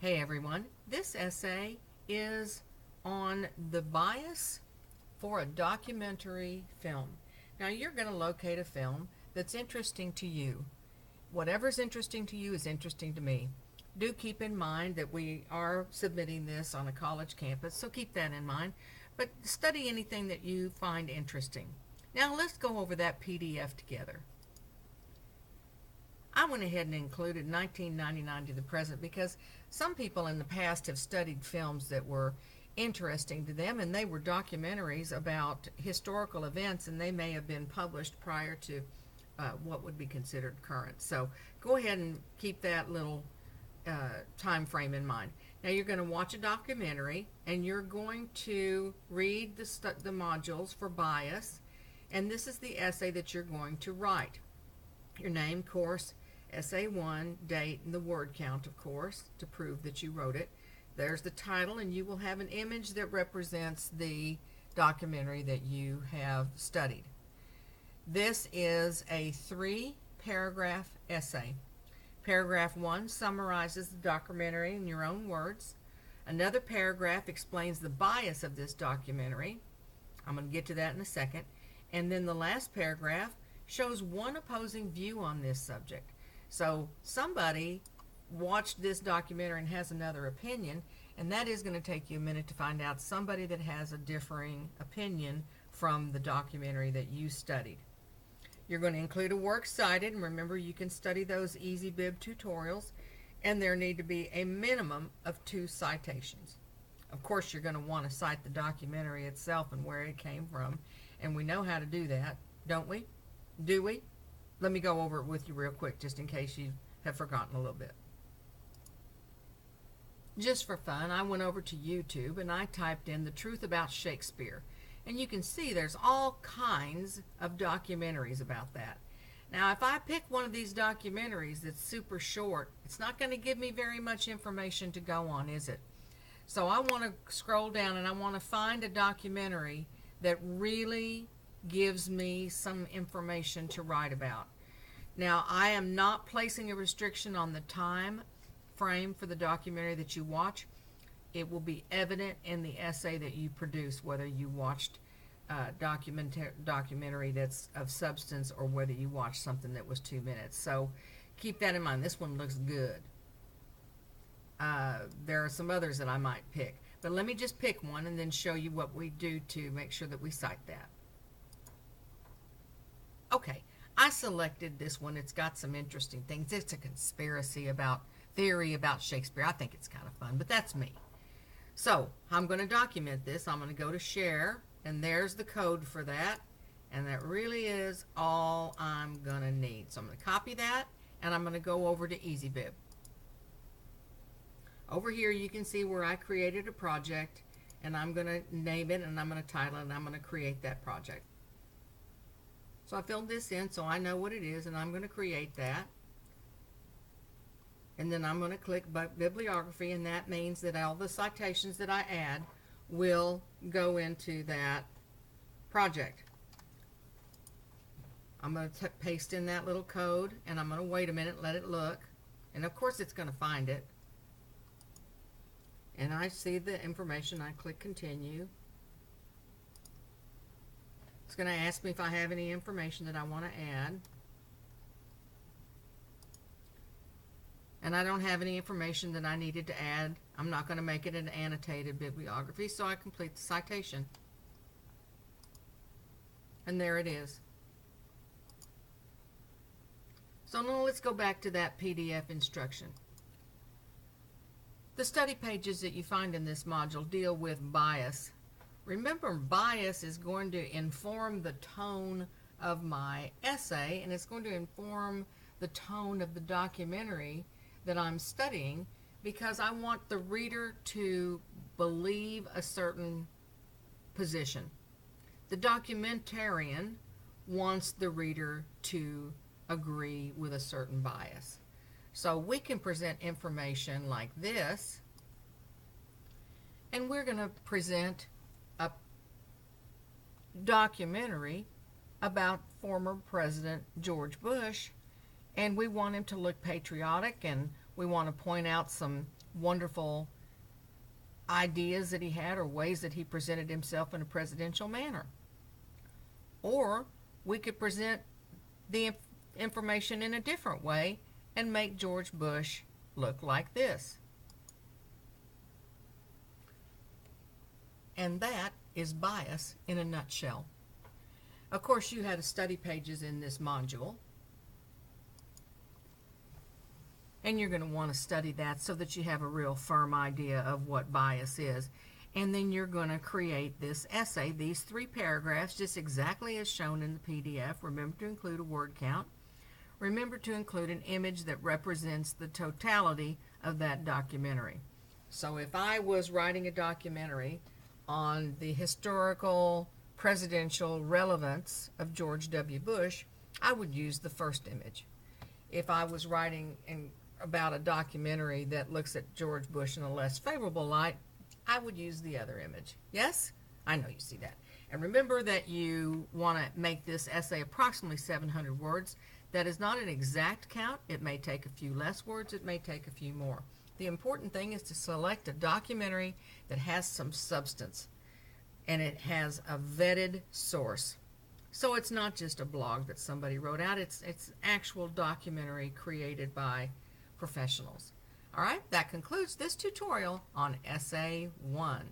Hey everyone, this essay is on the bias for a documentary film. Now you're going to locate a film that's interesting to you. Whatever's interesting to you is interesting to me. Do keep in mind that we are submitting this on a college campus, so keep that in mind. But study anything that you find interesting. Now let's go over that PDF together. I went ahead and included 1999 to the present because some people in the past have studied films that were interesting to them, and they were documentaries about historical events, and they may have been published prior to what would be considered current. So go ahead and keep that little time frame in mind. Now you're going to watch a documentary, and you're going to read the modules for bias, and this is the essay that you're going to write. Your name, course, Essay 1, date, and the word count, of course, to prove that you wrote it. There's the title, and you will have an image that represents the documentary that you have studied. This is a 3-paragraph essay. Paragraph 1 summarizes the documentary in your own words. Another paragraph explains the bias of this documentary. I'm going to get to that in a second. And then the last paragraph shows one opposing view on this subject. So somebody watched this documentary and has another opinion, and that is going to take you a minute to find out somebody that has a differing opinion from the documentary that you studied. You're going to include a works cited, and remember you can study those EasyBib tutorials, and there need to be a minimum of 2 citations. Of course you're going to want to cite the documentary itself and where it came from, and we know how to do that, don't we? Do we? Let me go over it with you real quick just in case you have forgotten a little bit. Just for fun, I went over to YouTube and I typed in the truth about Shakespeare. And you can see there's all kinds of documentaries about that. Now if I pick one of these documentaries that's super short, it's not going to give me very much information to go on, is it? So I want to scroll down and I want to find a documentary that really gives me some information to write about. Now I am not placing a restriction on the time frame for the documentary that you watch. It will be evident in the essay that you produce whether you watched a documentary that's of substance or whether you watched something that was 2 minutes. So keep that in mind. This one looks good. There are some others that I might pick, but let me just pick one and then show you what we do to make sure that we cite that. Okay, I selected this one. It's got some interesting things. It's a conspiracy theory about Shakespeare. I think it's kind of fun, but that's me. So I'm going to document this. I'm going to go to share, and there's the code for that, and that really is all I'm going to need. So I'm going to copy that, and I'm going to go over to EasyBib. Over here you can see where I created a project, and I'm going to name it, and I'm going to title it, and I'm going to create that project. So I filled this in so I know what it is, and I'm going to create that. And then I'm going to click bibliography, and that means that all the citations that I add will go into that project. I'm going to paste in that little code, and I'm going to wait a minute, let it look. And of course it's going to find it. And I see the information. I click continue. It's going to ask me if I have any information that I want to add. And I don't have any information that I needed to add. I'm not going to make it an annotated bibliography, so I complete the citation. And there it is. So now let's go back to that PDF instruction. The study pages that you find in this module deal with bias. Remember, bias is going to inform the tone of my essay, and it's going to inform the tone of the documentary that I'm studying, because I want the reader to believe a certain position. The documentarian wants the reader to agree with a certain bias. So we can present information like this, and we're going to present a documentary about former President George Bush, and we want him to look patriotic, and we want to point out some wonderful ideas that he had or ways that he presented himself in a presidential manner. Or we could present the information in a different way and make George Bush look like this. And that is bias in a nutshell. Of course, you had study pages in this module, and you're going to want to study that so that you have a real firm idea of what bias is. And then you're going to create this essay, these 3 paragraphs, just exactly as shown in the PDF. Remember to include a word count. Remember to include an image that represents the totality of that documentary. So if I was writing a documentary on the historical presidential relevance of George W. Bush, I would use the first image. If I was writing about a documentary that looks at George Bush in a less favorable light, I would use the other image. Yes? I know you see that. And remember that you want to make this essay approximately 700 words. That is not an exact count. It may take a few less words. It may take a few more. The important thing is to select a documentary that has some substance and it has a vetted source. So it's not just a blog that somebody wrote out. It's actual documentary created by professionals. All right, that concludes this tutorial on Essay 1.